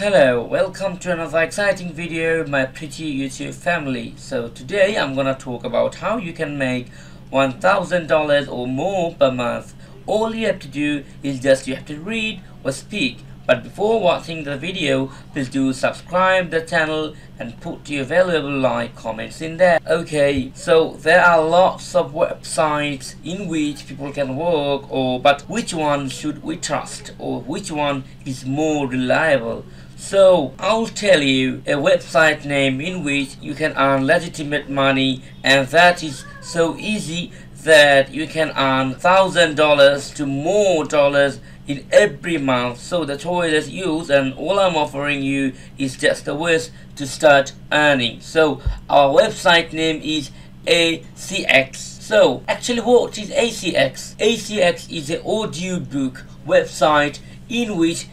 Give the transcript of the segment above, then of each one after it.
Hello, welcome to another exciting video, my pretty YouTube family. So today I'm gonna talk about how you can make $1,000 or more per month. All you have to do is just you have to read or speak. But before watching the video, please do subscribe the channel and put your valuable like comments in there. Okay, so there are lots of websites in which people can work, but which one should we trust, or which one is more reliable? So I'll tell you a website name in which you can earn legitimate money, and that is so easy that you can earn $1,000 to more dollars in every month. So the choice is yours, and all I'm offering you is just the ways to start earning. So our website name is ACX. So actually, what is ACX? ACX is an audiobook website in which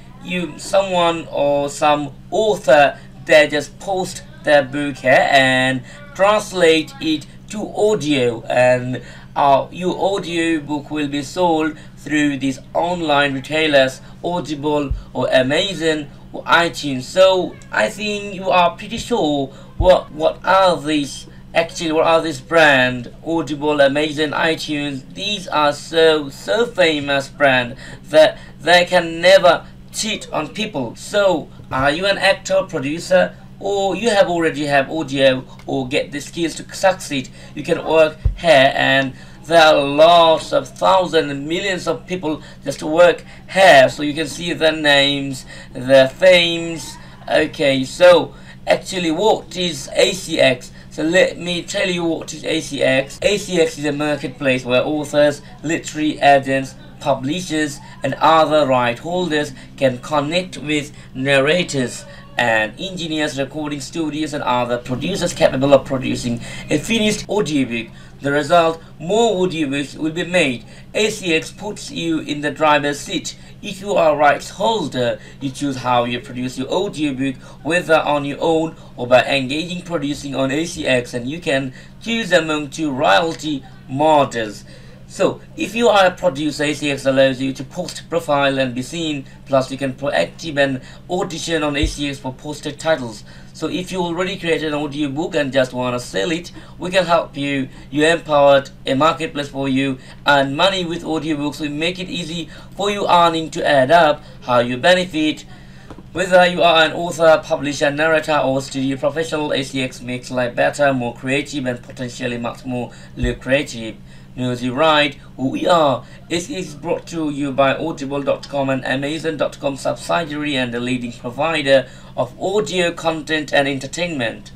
someone or some author, they just post their book here and translate it to audio, and your audio book will be sold through these online retailers, Audible or Amazon or iTunes. So I think you are pretty sure what are these brand: Audible, Amazon, iTunes. These are so famous brand that they can never cheat on people. So are you an actor, producer, or you already have audio or get the skills to succeed? You can work here, and there are lots of thousands and millions of people just work here. So you can see their names, their fames. Okay, so actually, what is ACX? So let me tell you what is ACX. ACX is a marketplace where authors, literary agents, publishers and other right holders can connect with narrators and engineers, recording studios and other producers capable of producing a finished audiobook. The result, more audiobooks will be made. ACX puts you in the driver's seat. If you are a rights holder, you choose how you produce your audiobook, whether on your own or by engaging producing on ACX, and you can choose among two royalty models. So if you are a producer, ACX allows you to post profile and be seen, plus you can proactive and audition on ACX for posted titles. So if you already created an audiobook and just want to sell it, we can help you. You empowered a marketplace for you, and money with audiobooks. We make it easy for you earning to add up. How you benefit: whether you are an author, publisher, narrator or studio professional, ACX makes life better, more creative and potentially much more lucrative. Knows you right who we are. ACX is brought to you by Audible.com and Amazon.com subsidiary and the leading provider of audio content and entertainment.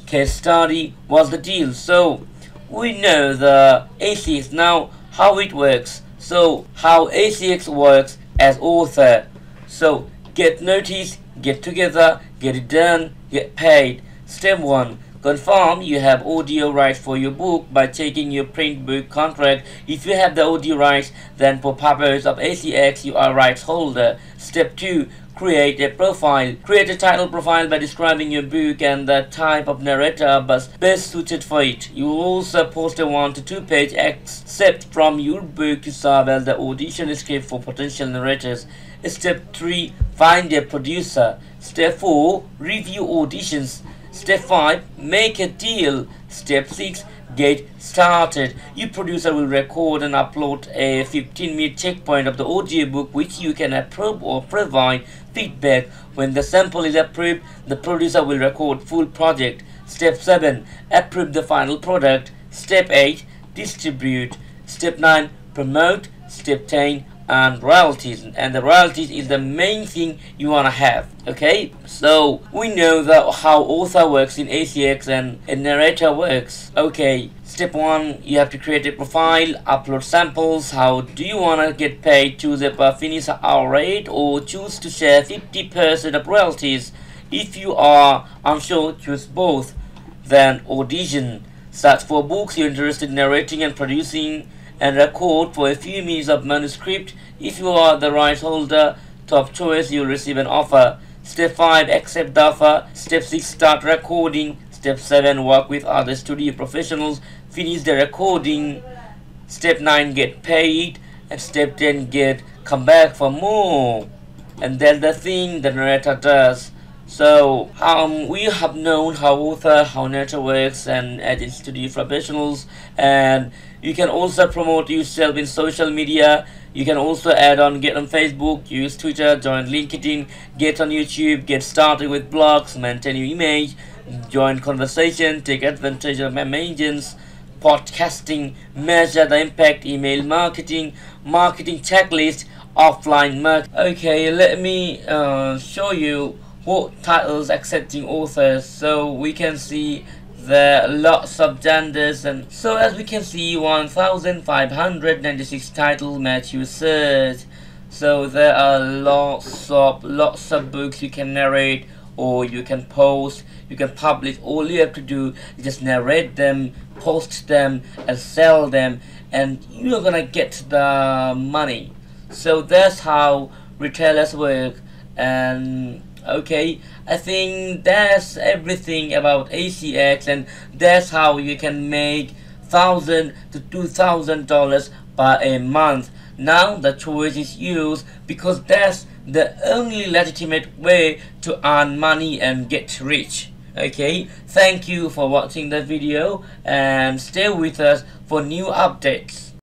Case study was the deal. So we know the ACX now, how it works. So how ACX works as author. So get notice, get together, get it done, get paid. Step 1. Confirm you have audio rights for your book by checking your print book contract. If you have the audio rights, then for purpose of ACX you are rights holder. Step 2. Create a profile. Create a title profile by describing your book and the type of narrator best suited for it. You will also post a 1 to 2 page excerpt from your book to serve as the audition script for potential narrators. Step 3. Find a producer. Step 4. Review auditions. Step 5. Make a deal. Step 6. Get started. Your producer will record and upload a 15-minute checkpoint of the audiobook, which you can approve or provide feedback. When the sample is approved, the producer will record full project. Step 7. Approve the final product. Step 8. Distribute. Step 9. Promote. Step 10. And royalties, and the royalties is the main thing you want to have. Okay, so we know that how author works in ACX and a narrator works. Okay, step 1, you have to create a profile, upload samples. How do you want to get paid? Choose a per finished hour rate or choose to share 50% of royalties. If you are unsure, choose both. Then audition. Search for books you're interested in narrating and producing, and record for a few minutes of manuscript. If you are the rights holder, top choice, you'll receive an offer. Step 5. Accept the offer. Step 6. Start recording. Step 7. Work with other studio professionals. Finish the recording. Step 9. Get paid. And step 10. Come back for more. and that's the thing the narrator does. So we have known how author, how narrator works, and as studio professionals, and you can also promote yourself in social media. You can also get on Facebook, use Twitter, join LinkedIn, get on YouTube, get started with blogs, maintain your image, join conversation, take advantage of mentions, podcasting, measure the impact, email marketing, marketing checklist, offline marketing. Okay, let me show you what titles accepting authors. So we can see there are lots of genders, and so as we can see 1596 titles match your search. So there are lots of books you can narrate, or you can post, you can publish. All you have to do is just narrate them, post them, and sell them, and you're gonna get the money. So that's how retailers work. And okay, I think that's everything about ACX, and that's how you can make $1,000 to $2,000 per a month. Now the choice is yours, because that's the only legitimate way to earn money and get rich. Okay, thank you for watching the video, and stay with us for new updates.